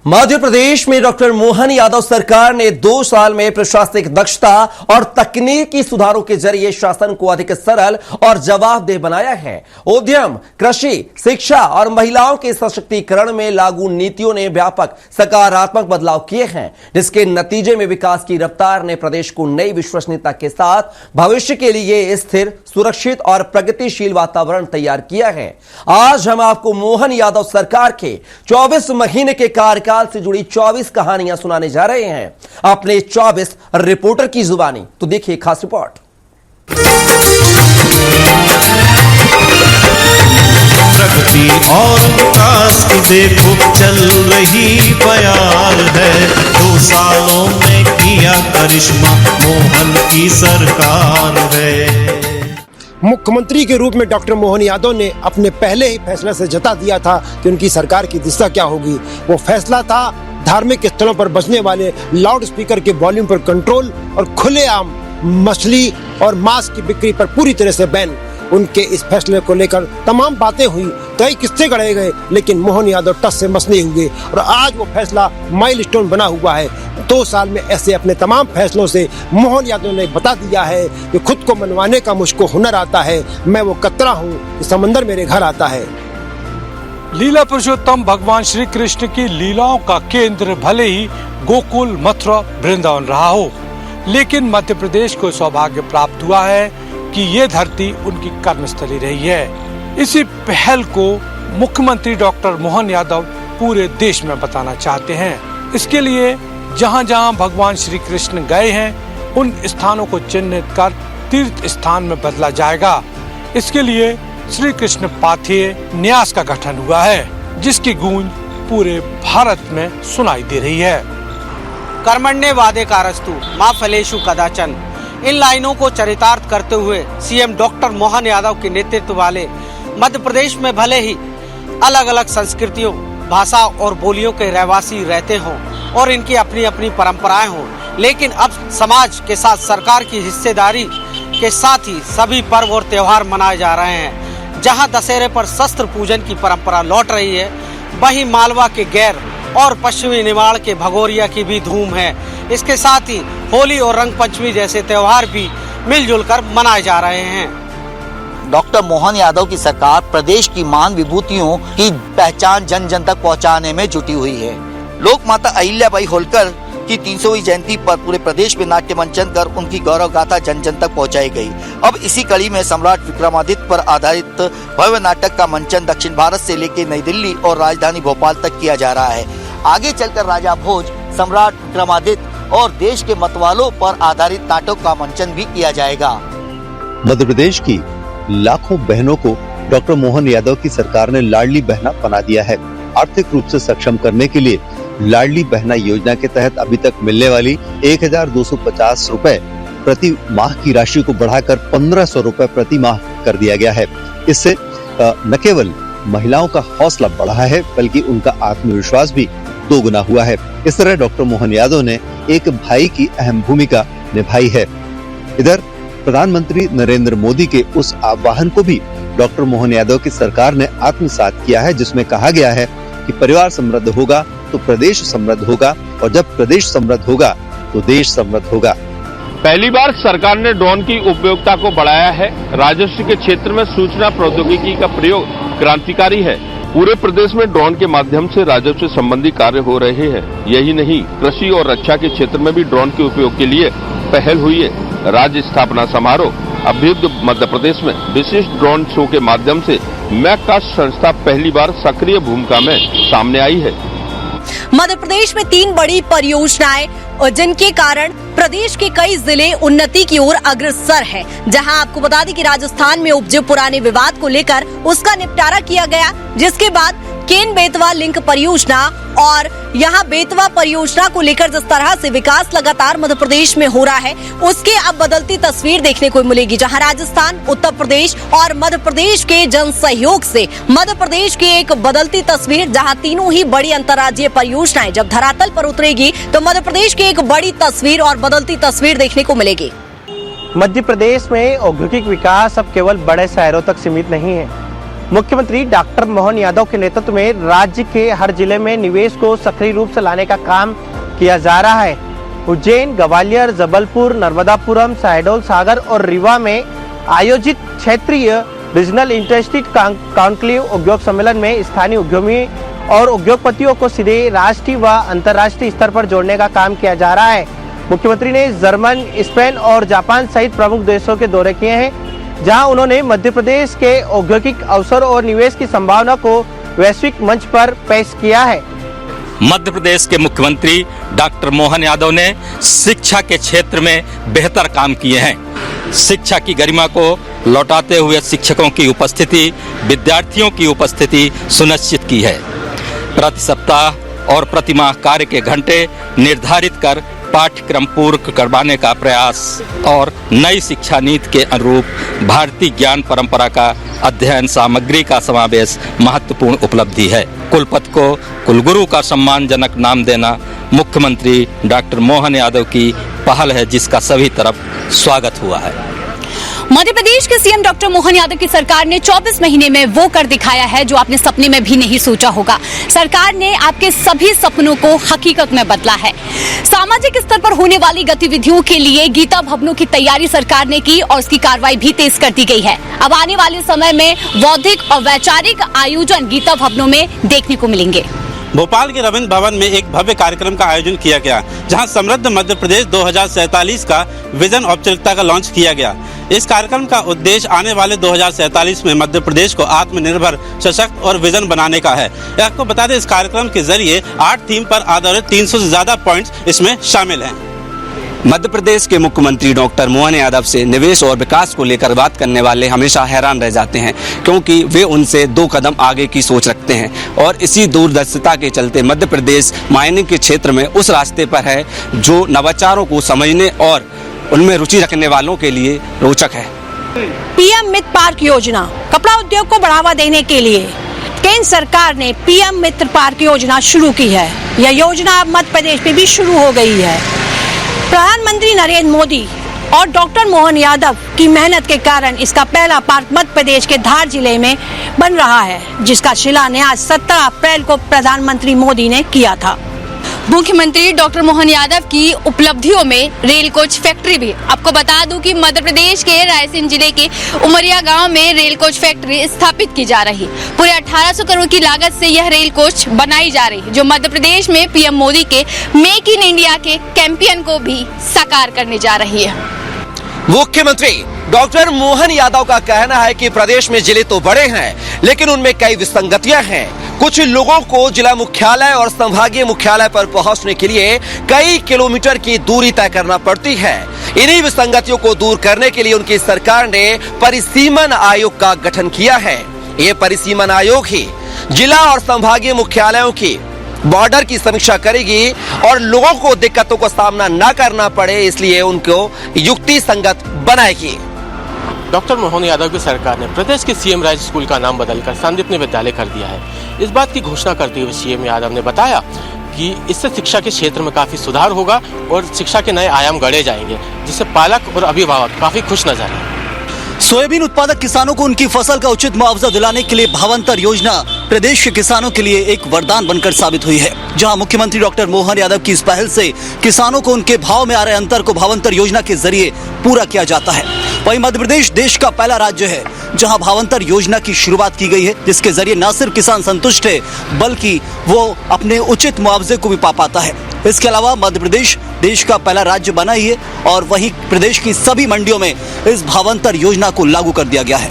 मध्य प्रदेश में डॉक्टर मोहन यादव सरकार ने 2 साल में प्रशासनिक दक्षता और तकनीकी सुधारों के जरिए शासन को अधिक सरल और जवाबदेह बनाया है। उद्यम, कृषि, शिक्षा और महिलाओं के सशक्तिकरण में लागू नीतियों ने व्यापक सकारात्मक बदलाव किए हैं, जिसके नतीजे में विकास की रफ्तार ने प्रदेश को नई विश्वसनीयता के साथ भविष्य के लिए स्थिर, सुरक्षित और प्रगतिशील वातावरण तैयार किया है। आज हम आपको मोहन यादव सरकार के 24 महीने के कार्यकाल से जुड़ी 24 कहानियां सुनाने जा रहे हैं अपने 24 रिपोर्टर की जुबानी। तो देखिए खास रिपोर्ट। प्रगति और विकास की देखो चल रही बयार है, 2 सालों में किया करिश्मा मोहन की सरकार है। मुख्यमंत्री के रूप में डॉक्टर मोहन यादव ने अपने पहले ही फैसले से जता दिया था कि उनकी सरकार की दिशा क्या होगी। वो फैसला था धार्मिक स्थलों पर बजने वाले लाउड स्पीकर के वॉल्यूम पर कंट्रोल और खुलेआम मछली और मांस की बिक्री पर पूरी तरह से बैन। उनके इस फैसले को लेकर तमाम बातें हुई, कई किस्से गढ़े गए, लेकिन मोहन यादव टस से मस नहीं हुए और आज वो फैसला माइलस्टोन बना हुआ है। 2 साल में ऐसे अपने तमाम फैसलों से मोहन यादव ने बता दिया है कि खुद को मनवाने का मुझको हुनर आता है, मैं वो कतरा हूँ कि समंदर मेरे घर आता है। लीला पुरुषोत्तम भगवान श्री कृष्ण की लीलाओं का केंद्र भले ही गोकुल, मथुरा, वृंदावन रहा हो, लेकिन मध्य प्रदेश को सौभाग्य प्राप्त हुआ है कि ये धरती उनकी कर्मस्थली रही है। इसी पहल को मुख्यमंत्री डॉक्टर मोहन यादव पूरे देश में बताना चाहते हैं। इसके लिए जहां जहां भगवान श्री कृष्ण गए हैं, उन स्थानों को चिन्हित कर तीर्थ स्थान में बदला जाएगा। इसके लिए श्री कृष्ण पाथेय न्यास का गठन हुआ है, जिसकी गूंज पूरे भारत में सुनाई दे रही है। कर्मण्ये वादे कारस्तु मा फलेषु कदाचन, इन लाइनों को चरितार्थ करते हुए सीएम डॉक्टर मोहन यादव के नेतृत्व वाले मध्य प्रदेश में भले ही अलग अलग संस्कृतियों, भाषा और बोलियों के रहवासी रहते हों और इनकी अपनी अपनी परंपराएं हों, लेकिन अब समाज के साथ सरकार की हिस्सेदारी के साथ ही सभी पर्व और त्योहार मनाए जा रहे हैं। जहां दशहरे पर शस्त्र पूजन की परंपरा लौट रही है, वहीं मालवा के गैर और पश्चिमी निमाड़ के भगोरिया की भी धूम है। इसके साथ ही होली और रंग पंचमी जैसे त्योहार भी मिलजुल कर मनाए जा रहे हैं। डॉक्टर मोहन यादव की सरकार प्रदेश की मान विभूतियों की पहचान जन जन तक पहुंचाने में जुटी हुई है। लोक माता अहिल्याबाई होलकर की 300वीं जयंती पर पूरे प्रदेश में नाट्य मंचन कर उनकी गौरव गाथा जन जन तक पहुंचाई गई। अब इसी कड़ी में सम्राट विक्रमादित्य पर आधारित भव्य नाटक का मंचन दक्षिण भारत से लेकर नई दिल्ली और राजधानी भोपाल तक किया जा रहा है। आगे चलकर राजा भोज, सम्राट विक्रमादित्य और देश के मतवालों पर आधारित नाटक का मंचन भी किया जाएगा। मध्य प्रदेश की लाखों बहनों को डॉक्टर मोहन यादव की सरकार ने लाडली बहना बना दिया है। आर्थिक रूप से सक्षम करने के लिए लाडली बहना योजना के तहत अभी तक मिलने वाली 1250 रुपए प्रति माह की राशि को बढ़ाकर 1500 रुपए प्रति माह कर दिया गया है। इससे न केवल महिलाओं का हौसला बढ़ा है, बल्कि उनका आत्मविश्वास भी दोगुना हुआ है। इस तरह डॉक्टर मोहन यादव ने एक भाई की अहम भूमिका निभाई है। इधर प्रधानमंत्री नरेंद्र मोदी के उस आह्वान को भी डॉक्टर मोहन यादव की सरकार ने आत्मसात किया है, जिसमें कहा गया है कि परिवार समृद्ध होगा तो प्रदेश समृद्ध होगा, और जब प्रदेश समृद्ध होगा तो देश समृद्ध होगा। पहली बार सरकार ने ड्रोन की उपयोगिता को बढ़ाया है। राजस्व के क्षेत्र में सूचना प्रौद्योगिकी का प्रयोग क्रांतिकारी है। पूरे प्रदेश में ड्रोन के माध्यम से राजस्व संबंधी कार्य हो रहे हैं। यही नहीं, कृषि और रक्षा के क्षेत्र में भी ड्रोन के उपयोग के लिए पहल हुई है। राज्य स्थापना समारोह अभ्युदय मध्य प्रदेश में विशिष्ट ड्रोन शो के माध्यम से मैककास्ट संस्था पहली बार सक्रिय भूमिका में सामने आई है। मध्य प्रदेश में 3 बड़ी परियोजनाएं और जिनके कारण प्रदेश के कई जिले उन्नति की ओर अग्रसर है। जहां आपको बता दें कि राजस्थान में उपजे पुराने विवाद को लेकर उसका निपटारा किया गया, जिसके बाद केन बेतवा लिंक परियोजना और यहां बेतवा परियोजना को लेकर जिस तरह से विकास लगातार मध्य प्रदेश में हो रहा है, उसके अब बदलती तस्वीर देखने को मिलेगी। जहां राजस्थान, उत्तर प्रदेश और मध्य प्रदेश के जन सहयोग से मध्य प्रदेश की एक बदलती तस्वीर, जहां तीनों ही बड़ी अंतर्राज्यीय परियोजनाएं जब धरातल पर उतरेगी तो मध्य प्रदेश की एक बड़ी तस्वीर और बदलती तस्वीर देखने को मिलेगी। मध्य प्रदेश में औद्योगिक विकास अब केवल बड़े शहरों तक सीमित नहीं है। मुख्यमंत्री डॉक्टर मोहन यादव के नेतृत्व में राज्य के हर जिले में निवेश को सक्रिय रूप से लाने का काम किया जा रहा है। उज्जैन, ग्वालियर, जबलपुर, नर्मदापुरम, शहडोल, सागर और रीवा में आयोजित क्षेत्रीय रीजनल इंडस्ट्रीज कॉन्क्लेव उद्योग सम्मेलन में स्थानीय उद्यमी और उद्योगपतियों को सीधे राष्ट्रीय व अंतर्राष्ट्रीय स्तर पर जोड़ने का काम किया जा रहा है। मुख्यमंत्री ने जर्मन, स्पेन और जापान सहित प्रमुख देशों के दौरे किए हैं, जहां उन्होंने मध्य प्रदेश के औद्योगिक अवसर और निवेश की संभावना को वैश्विक मंच पर पेश किया है। मध्य प्रदेश के मुख्यमंत्री डॉक्टर मोहन यादव ने शिक्षा के क्षेत्र में बेहतर काम किए हैं। शिक्षा की गरिमा को लौटाते हुए शिक्षकों की उपस्थिति, विद्यार्थियों की उपस्थिति सुनिश्चित की है। प्रति सप्ताह और प्रति माह कार्य के घंटे निर्धारित कर पाठ्यक्रम पूर्ण करवाने का प्रयास और नई शिक्षा नीति के अनुरूप भारतीय ज्ञान परंपरा का अध्ययन सामग्री का समावेश महत्वपूर्ण उपलब्धि है। कुलपति को कुलगुरु का सम्मानजनक नाम देना मुख्यमंत्री डॉक्टर मोहन यादव की पहल है, जिसका सभी तरफ स्वागत हुआ है। मध्य प्रदेश के सीएम डॉक्टर मोहन यादव की सरकार ने 24 महीने में वो कर दिखाया है जो आपने सपने में भी नहीं सोचा होगा। सरकार ने आपके सभी सपनों को हकीकत में बदला है। सामाजिक स्तर पर होने वाली गतिविधियों के लिए गीता भवनों की तैयारी सरकार ने की और उसकी कार्रवाई भी तेज कर दी गई है। अब आने वाले समय में बौद्धिक और वैचारिक आयोजन गीता भवनों में देखने को मिलेंगे। भोपाल के रविंद्र भवन में एक भव्य कार्यक्रम का आयोजन किया गया, जहां समृद्ध मध्य प्रदेश 2047 का विजन औपचारिकता का लॉन्च किया गया। इस कार्यक्रम का उद्देश्य आने वाले 2047 में मध्य प्रदेश को आत्मनिर्भर, सशक्त और विजन बनाने का है। आपको बता दें, इस कार्यक्रम के जरिए 8 थीम पर आधारित 300 से ज्यादा पॉइंट्स इसमें शामिल हैं। मध्य प्रदेश के मुख्यमंत्री डॉक्टर मोहन यादव से निवेश और विकास को लेकर बात करने वाले हमेशा हैरान रह जाते हैं, क्योंकि वे उनसे 2 कदम आगे की सोच रखते हैं और इसी दूरदर्शिता के चलते मध्य प्रदेश माइनिंग के क्षेत्र में उस रास्ते पर है जो नवाचारों को समझने और उनमें रुचि रखने वालों के लिए रोचक है। पीएम मित्र पार्क योजना कपड़ा उद्योग को बढ़ावा देने के लिए केंद्र सरकार ने पीएम मित्र पार्क योजना शुरू की है। यह योजना अब मध्य प्रदेश में भी शुरू हो गई है। प्रधानमंत्री नरेंद्र मोदी और डॉक्टर मोहन यादव की मेहनत के कारण इसका पहला पार्क मध्य प्रदेश के धार जिले में बन रहा है, जिसका शिलान्यास 17 अप्रैल को प्रधानमंत्री मोदी ने किया था। मुख्यमंत्री डॉक्टर मोहन यादव की उपलब्धियों में रेल कोच फैक्ट्री भी। आपको बता दूं कि मध्य प्रदेश के रायसेन जिले के उमरिया गांव में रेल कोच फैक्ट्री स्थापित की जा रही। पूरे 1800 करोड़ की लागत से यह रेल कोच बनाई जा रही, जो मध्य प्रदेश में पीएम मोदी के मेक इन इंडिया के कैंपेन को भी साकार करने जा रही है। मुख्यमंत्री डॉक्टर मोहन यादव का कहना है कि प्रदेश में जिले तो बड़े हैं, लेकिन उनमें कई विसंगतियां हैं। कुछ लोगों को जिला मुख्यालय और संभागीय मुख्यालय पर पहुंचने के लिए कई किलोमीटर की दूरी तय करना पड़ती है। इन्हीं विसंगतियों को दूर करने के लिए उनकी सरकार ने परिसीमन आयोग का गठन किया है। ये परिसीमन आयोग ही जिला और संभागीय मुख्यालयों की बॉर्डर की समीक्षा करेगी और लोगों को दिक्कतों का सामना न करना पड़े, इसलिए उनको युक्ति संगत बनाएगी। डॉक्टर मोहन यादव की सरकार ने प्रदेश के सीएम राइज स्कूल का नाम बदलकर संदीपनी विद्यालय कर दिया है। इस बात की घोषणा करते हुए सीएम यादव ने बताया कि इससे शिक्षा के क्षेत्र में काफी सुधार होगा और शिक्षा के नए आयाम गढ़े जाएंगे, जिससे पालक और अभिभावक काफी खुश नजर आए। सोयाबीन उत्पादक किसानों को उनकी फसल का उचित मुआवजा दिलाने के लिए भावांतर योजना प्रदेश के किसानों के लिए एक वरदान बनकर साबित हुई है। जहां मुख्यमंत्री डॉक्टर मोहन यादव की इस पहल से किसानों को उनके भाव में आ रहे अंतर को भावांतर योजना के जरिए पूरा किया जाता है। वहीं मध्य प्रदेश देश का पहला राज्य है जहां भावांतर योजना की शुरुआत की गई है, जिसके जरिए न सिर्फ किसान संतुष्ट है बल्कि वो अपने उचित मुआवजे को भी पा पाता है। इसके अलावा मध्य प्रदेश देश का पहला राज्य बना ही है और वहीं प्रदेश की सभी मंडियों में इस भावांतर योजना को लागू कर दिया गया है।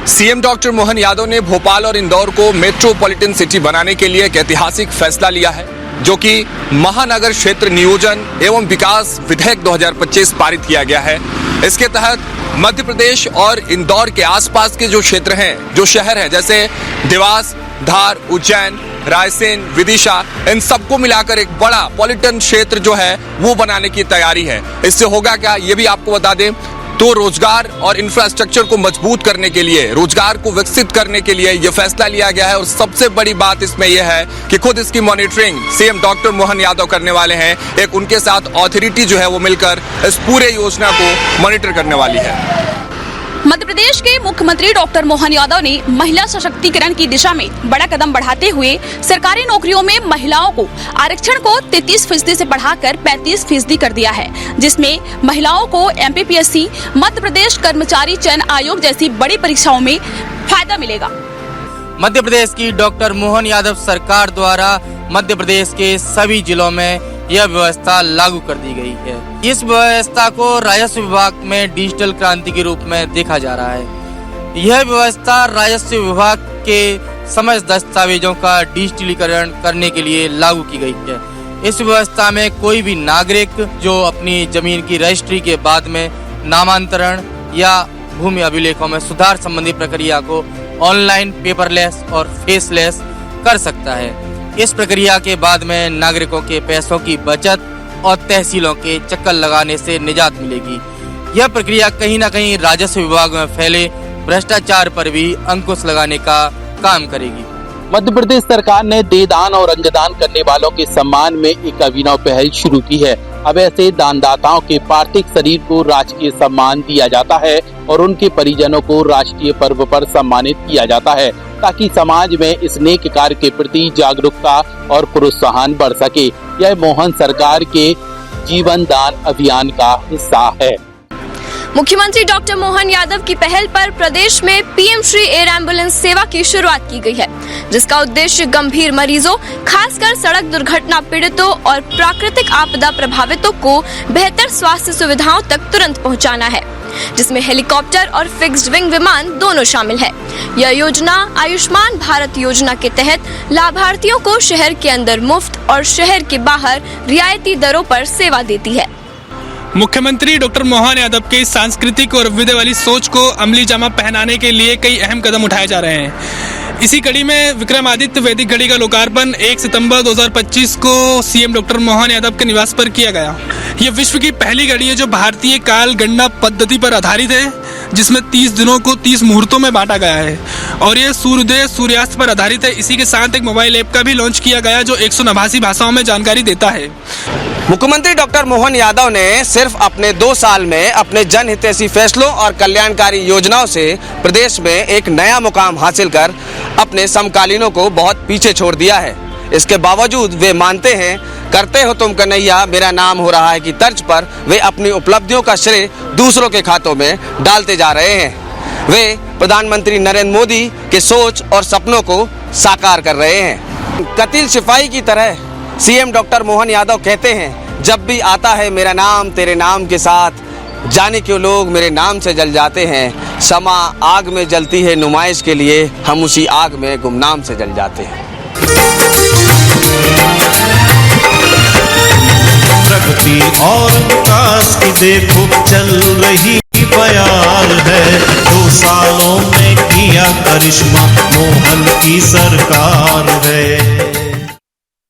सीएम डॉक्टर मोहन यादव ने भोपाल और इंदौर को मेट्रोपॉलिटन सिटी बनाने के लिए एक ऐतिहासिक फैसला लिया है, जो कि महानगर क्षेत्र नियोजन एवं विकास विधेयक 2025 पारित किया गया है। इसके तहत मध्य प्रदेश और इंदौर के आसपास के जो क्षेत्र हैं, जो शहर हैं, जैसे देवास, धार, उज्जैन, रायसेन, विदिशा, इन सबको मिलाकर एक बड़ा पॉलिटन क्षेत्र जो है वो बनाने की तैयारी है। इससे होगा क्या, ये भी आपको बता दें, तो रोजगार और इंफ्रास्ट्रक्चर को मजबूत करने के लिए, रोजगार को विकसित करने के लिए ये फैसला लिया गया है। और सबसे बड़ी बात इसमें यह है कि खुद इसकी monitoring CM doctor Mohan Yadav करने वाले हैं। एक उनके साथ अथॉरिटी जो है वो मिलकर इस पूरे योजना को मॉनिटर करने वाली है। मध्य प्रदेश के मुख्यमंत्री डॉक्टर मोहन यादव ने महिला सशक्तिकरण की दिशा में बड़ा कदम बढ़ाते हुए सरकारी नौकरियों में महिलाओं को आरक्षण को 33% से बढ़ाकर 35% कर दिया है, जिसमें महिलाओं को MPPSC, मध्य प्रदेश कर्मचारी चयन आयोग जैसी बड़ी परीक्षाओं में फायदा मिलेगा। मध्य प्रदेश की डॉक्टर मोहन यादव सरकार द्वारा मध्य प्रदेश के सभी जिलों में यह व्यवस्था लागू कर दी गई है। इस व्यवस्था को राजस्व विभाग में डिजिटल क्रांति के रूप में देखा जा रहा है। यह व्यवस्था राजस्व विभाग के समस्त दस्तावेजों का डिजिटलीकरण करने के लिए लागू की गई है। इस व्यवस्था में कोई भी नागरिक जो अपनी जमीन की रजिस्ट्री के बाद में नामांतरण या भूमि अभिलेखों में सुधार संबंधी प्रक्रिया को ऑनलाइन, पेपरलेस और फेसलेस कर सकता है। इस प्रक्रिया के बाद में नागरिकों के पैसों की बचत और तहसीलों के चक्कर लगाने से निजात मिलेगी। यह प्रक्रिया कहीं न कहीं राजस्व विभाग में फैले भ्रष्टाचार पर भी अंकुश लगाने का काम करेगी। मध्य प्रदेश सरकार ने देदान और अंगदान करने वालों के सम्मान में एक अभिनव पहल शुरू की है। अब ऐसे दानदाताओं के पार्थिव शरीर को राजकीय सम्मान दिया जाता है और उनके परिजनों को राष्ट्रीय पर्व पर सम्मानित किया जाता है, ताकि समाज में इस नेक कार्य के प्रति जागरूकता और प्रोत्साहन बढ़ सके। यह मोहन सरकार के जीवन दान अभियान का हिस्सा है। मुख्यमंत्री डॉक्टर मोहन यादव की पहल पर प्रदेश में पीएम श्री एयर एम्बुलेंस सेवा की शुरुआत की गई है, जिसका उद्देश्य गंभीर मरीजों, खासकर सड़क दुर्घटना पीड़ितों और प्राकृतिक आपदा प्रभावितों को बेहतर स्वास्थ्य सुविधाओं तक तुरंत पहुंचाना है, जिसमें हेलीकॉप्टर और फिक्स्ड विंग विमान दोनों शामिल है। यह योजना आयुष्मान भारत योजना के तहत लाभार्थियों को शहर के अंदर मुफ्त और शहर के बाहर रियायती दरों पर सेवा देती है। मुख्यमंत्री डॉक्टर मोहन यादव की सांस्कृतिक और विद्या वाली सोच को अमली जामा पहनाने के लिए कई अहम कदम उठाए जा रहे हैं। इसी कड़ी में विक्रमादित्य वैदिक घड़ी का लोकार्पण 1 सितंबर 2025 को सीएम डॉक्टर मोहन यादव के निवास पर किया गया। यह विश्व की पहली घड़ी है जो भारतीय काल गणना पद्धति पर आधारित है, जिसमें 30 दिनों को 30 मुहूर्तों में बांटा गया है और ये सूर्योदय सूर्यास्त पर आधारित है। इसी के साथ एक मोबाइल ऐप का भी लॉन्च किया गया जो 189 भाषाओं में जानकारी देता है। मुख्यमंत्री डॉक्टर मोहन यादव ने सिर्फ अपने 2 साल में अपने जनहितैषी फैसलों और कल्याणकारी योजनाओं से प्रदेश में एक नया मुकाम हासिल कर अपने समकालीनों को बहुत पीछे छोड़ दिया है। इसके बावजूद वे मानते हैं, करते हो तुम कन्हैया मेरा नाम हो रहा है की तर्ज पर वे अपनी उपलब्धियों का श्रेय दूसरों के खातों में डालते जा रहे हैं। वे प्रधानमंत्री नरेंद्र मोदी के सोच और सपनों को साकार कर रहे हैं। कतील सिपाही की तरह सीएम डॉक्टर मोहन यादव कहते हैं, जब भी आता है मेरा नाम तेरे नाम के साथ, जाने क्यों लोग मेरे नाम से जल जाते हैं। समा आग में जलती है नुमाइश के लिए, हम उसी आग में गुमनाम से जल जाते हैं। प्रगति और विकास की देखो चल रही बयार है। 2 सालों में किया करिश्मा मोहन की सरकार है।